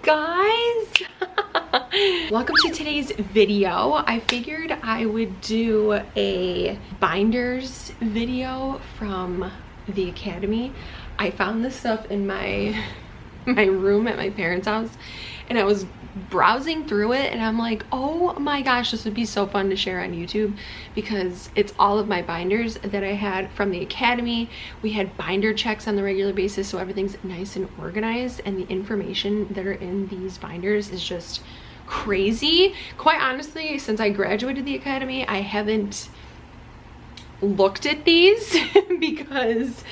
guys. Welcome to today's video. I figured I would do a binders video from the academy. I found this stuff in my room at my parents' house, and I was browsing through it and I'm like, oh my gosh, this would be so fun to share on YouTube, because it's all of my binders that I had from the academy. We had binder checks on the regular basis, so everything's nice and organized, and the information that are in these binders is just crazy. Quite honestly, since I graduated the academy, I haven't looked at these because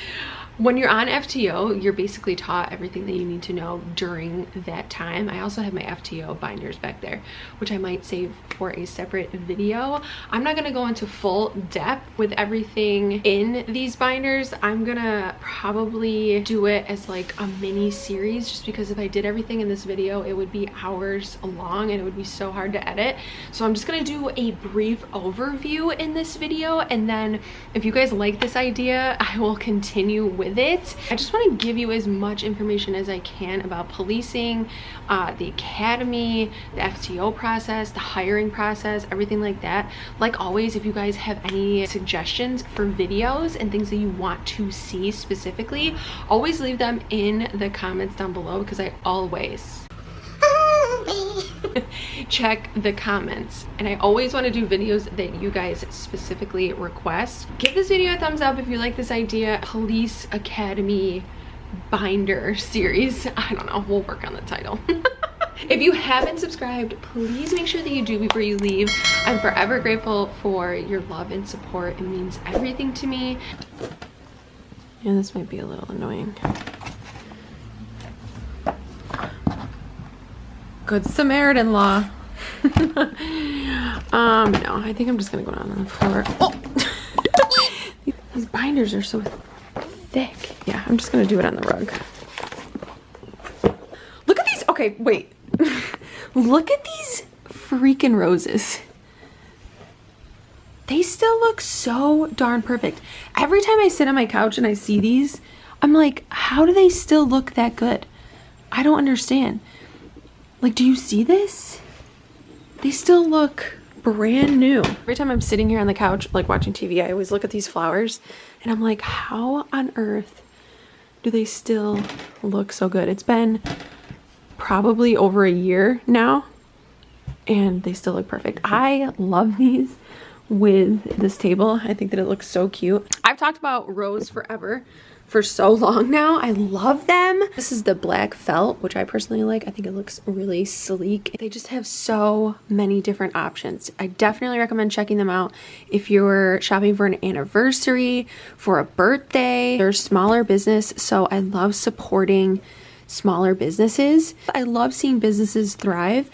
when you're on FTO, you're basically taught everything that you need to know during that time. I also have my FTO binders back there, which I might save for a separate video. I'm not gonna go into full depth with everything in these binders. I'm gonna probably do it as like a mini series, just because if I did everything in this video, it would be hours long and it would be so hard to edit. So I'm just gonna do a brief overview in this video, and then if you guys like this idea, I will continue with it. I just want to give you as much information as I can about policing, the academy, the FTO process, the hiring process, everything like that. Like always, if you guys have any suggestions for videos and things that you want to see specifically, always leave them in the comments down below, because I always check the comments, and I always want to do videos that you guys specifically request. Give this video a thumbs up if you like this idea. Police Academy binder series. I don't know, we'll work on the title. If you haven't subscribed, please make sure that you do before you leave. I'm forever grateful for your love and support. It means everything to me. Yeah, this might be a little annoying. Good Samaritan law. No, I think I'm just gonna go down on the floor. Oh! These binders are so thick. Yeah, I'm just gonna do it on the rug. Look at these. Okay, wait. Look at these freaking roses. They still look so darn perfect. Every time I sit on my couch and I see these, I'm like, how do they still look that good? I don't understand. Like, do you see this? They still look brand new. Every time I'm sitting here on the couch, like watching TV, I always look at these flowers and I'm like, how on earth do they still look so good? It's been probably over a year now and they still look perfect. I love these with this table. I think that it looks so cute. I've talked about Rose forever for so long now. I love them. This is the black felt, which I personally like. I think it looks really sleek. They just have so many different options. I definitely recommend checking them out if you're shopping for an anniversary, for a birthday. They're a smaller business, so I love supporting smaller businesses. I love seeing businesses thrive,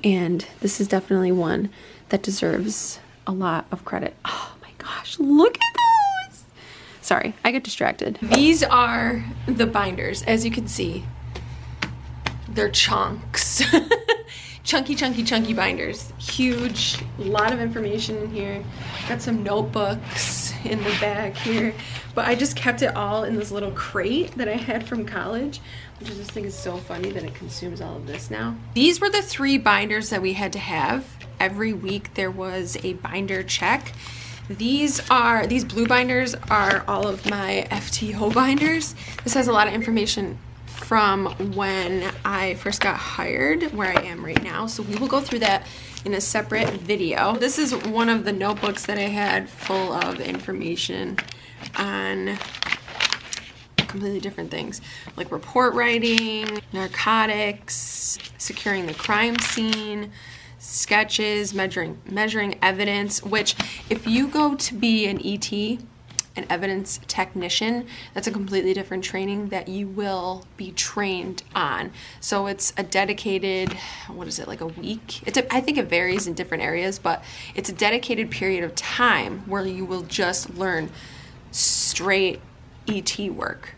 and this is definitely one that deserves a lot of credit. Oh my gosh, look at those. Sorry, I get distracted. These are the binders. As you can see, they're chunks. Chunky binders. Huge, a lot of information in here. Got some notebooks in the back here. But I just kept it all in this little crate that I had from college, which I just think is so funny that it consumes all of this now. These were the 3 binders that we had to have. Every week there was a binder check. These blue binders are all of my FTO binders. This has a lot of information from when I first got hired, where I am right now. So we will go through that in a separate video. This is one of the notebooks that I had full of information on completely different things, like report writing, narcotics, securing the crime scene, sketches, measuring evidence, which if you go to be an ET, an evidence technician, that's a completely different training that you will be trained on. So it's a dedicated, what is it, like a week? I think it varies in different areas, but it's a dedicated period of time where you will just learn straight ET work.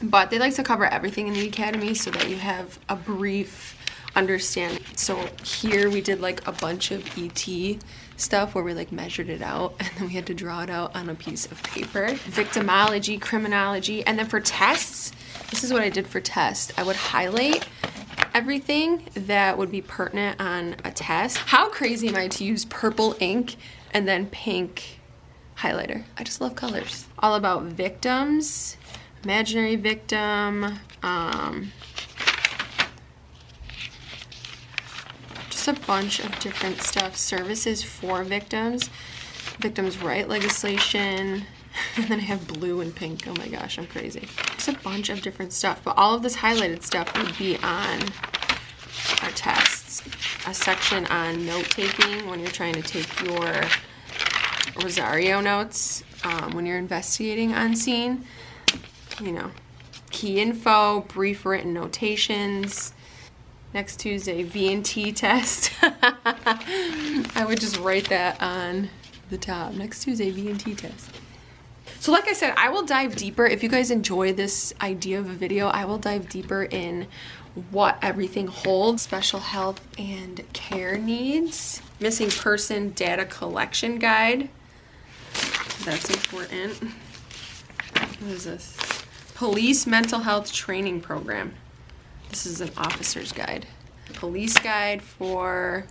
But they like to cover everything in the academy so that you have a brief understanding. So here we did like a bunch of ET stuff where we like measured it out and then we had to draw it out on a piece of paper. Victimology, criminology, and then for tests, this is what I did for tests. I would highlight everything that would be pertinent on a test. How crazy am I to use purple ink and then pink highlighter? I just love colors. All about victims, imaginary victim, just a bunch of different stuff. Services for victims, victims' right legislation, and then I have blue and pink. Oh my gosh, I'm crazy. Just a bunch of different stuff, but all of this highlighted stuff would be on our tests. A section on note-taking when you're trying to take your Rosario notes, when you're investigating on scene. You know, key info, brief written notations. Next Tuesday, V&T test. I would just write that on the top. Next Tuesday, V&T test. So like I said, I will dive deeper. If you guys enjoy this idea of a video, I will dive deeper in what everything holds. Special health and care needs. Missing person data collection guide. That's important. What is this? Police mental health training program. This is an officer's guide. Police guide for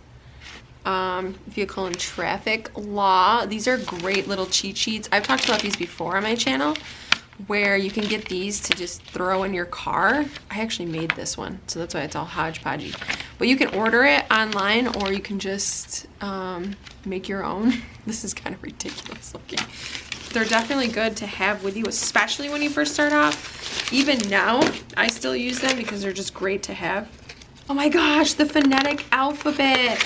vehicle and traffic law. These are great little cheat sheets. I've talked about these before on my channel, where you can get these to just throw in your car. I actually made this one, so that's why it's all hodgepodgey. But you can order it online, or you can just make your own. This is kind of ridiculous looking. They're definitely good to have with you, especially when you first start off. Even now, I still use them because they're just great to have. Oh my gosh, the phonetic alphabet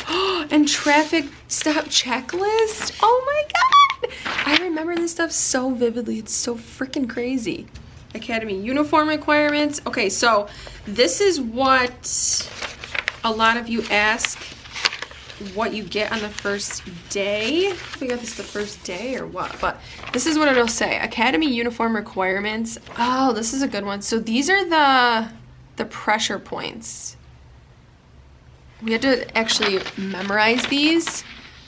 and traffic stop checklist. Oh my God. I remember this stuff so vividly. It's so freaking crazy. Academy uniform requirements. Okay, so this is what a lot of you ask, what you get on the first day. I forget if it's the first day or what, but this is what it'll say. Academy uniform requirements. Oh, this is a good one. So these are the pressure points. We had to actually memorize these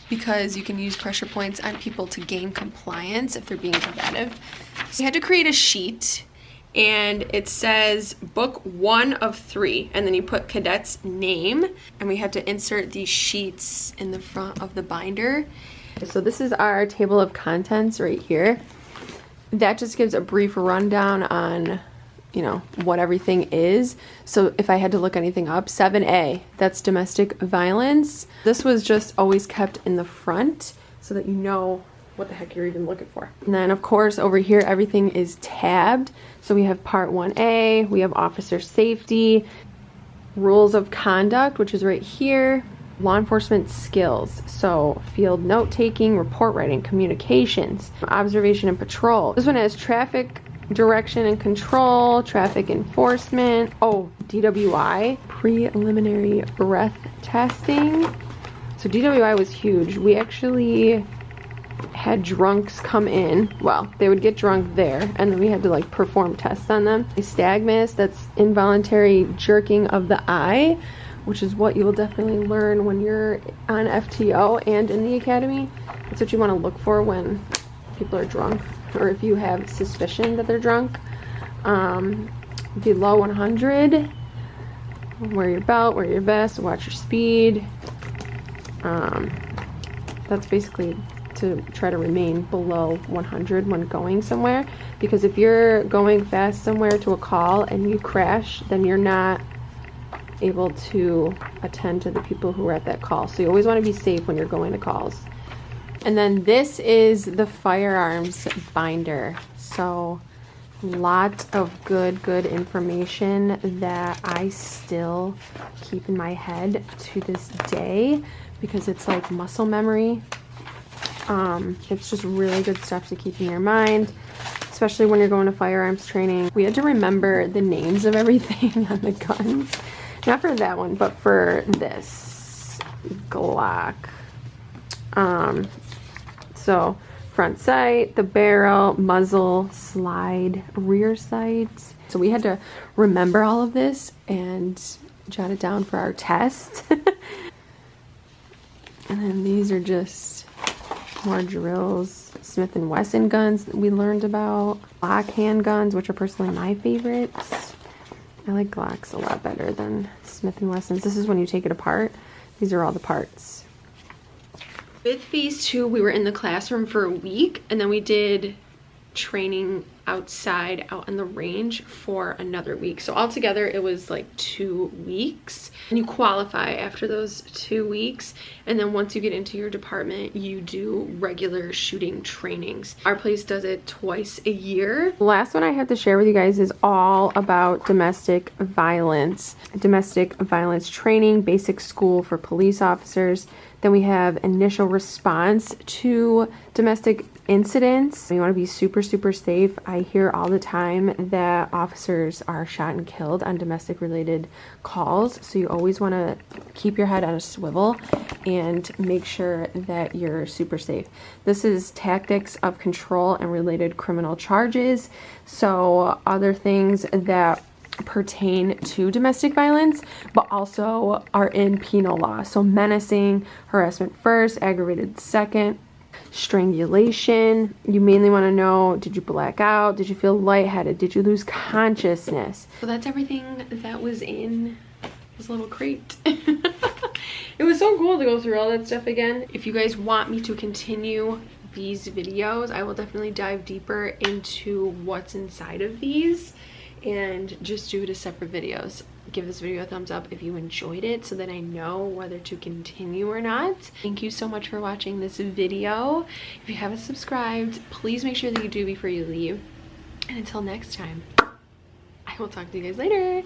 because you can use pressure points on people to gain compliance if they're being combative. So we had to create a sheet, and it says book 1 of 3, and then you put cadet's name, and we had to insert these sheets in the front of the binder. So this is our table of contents right here. That just gives a brief rundown on, you know, what everything is. So if I had to look anything up, 7A, that's domestic violence. This was just always kept in the front so that you know what the heck you're even looking for. And then of course over here everything is tabbed. So we have part 1A, we have officer safety, rules of conduct, which is right here, law enforcement skills. So field note taking, report writing, communications, observation and patrol. This one has traffic direction and control, traffic enforcement, oh, DWI, preliminary breath testing. So DWI was huge. We actually had drunks come in. Well, they would get drunk there, and then we had to like perform tests on them. Nystagmus, that's involuntary jerking of the eye, which is what you will definitely learn when you're on FTO and in the academy. That's what you want to look for when people are drunk, or if you have suspicion that they're drunk. Below 100, wear your belt, wear your vest, watch your speed. That's basically to try to remain below 100 when going somewhere, because if you're going fast somewhere to a call and you crash, then you're not able to attend to the people who are at that call. So you always want to be safe when you're going to calls. And then this is the firearms binder. So lots of good information that I still keep in my head to this day because it's like muscle memory. It's just really good stuff to keep in your mind, especially when you're going to firearms training. We had to remember the names of everything on the guns. Not for that one, but for this Glock. So front sight, the barrel, muzzle, slide, rear sight. So we had to remember all of this and jot it down for our test. And then these are just more drills. Smith & Wesson guns that we learned about. Glock handguns, which are personally my favorites. I like Glocks a lot better than Smith & Wessons. This is when you take it apart. These are all the parts. With phase 2, we were in the classroom for a week, and then we did training outside out on the range for another week. So altogether it was like 2 weeks, and you qualify after those 2 weeks, and then once you get into your department you do regular shooting trainings. Our place does it twice a year. The last one I have to share with you guys is all about domestic violence training, basic school for police officers. Then we have initial response to domestic incidents. You want to be super safe. I hear all the time that officers are shot and killed on domestic related calls, so you always want to keep your head on a swivel and make sure that you're super safe. This is tactics of control and related criminal charges, so other things that pertain to domestic violence but also are in penal law. So menacing, harassment first, aggravated second, strangulation. You mainly want to know, did you black out? Did you feel lightheaded? Did you lose consciousness? So that's everything that was in this little crate. It was so cool to go through all that stuff again. If you guys want me to continue these videos, I will definitely dive deeper into what's inside of these and just do it as separate videos. Give this video a thumbs up if you enjoyed it so that I know whether to continue or not. Thank you so much for watching this video. If you haven't subscribed, please make sure that you do before you leave. And until next time, I will talk to you guys later.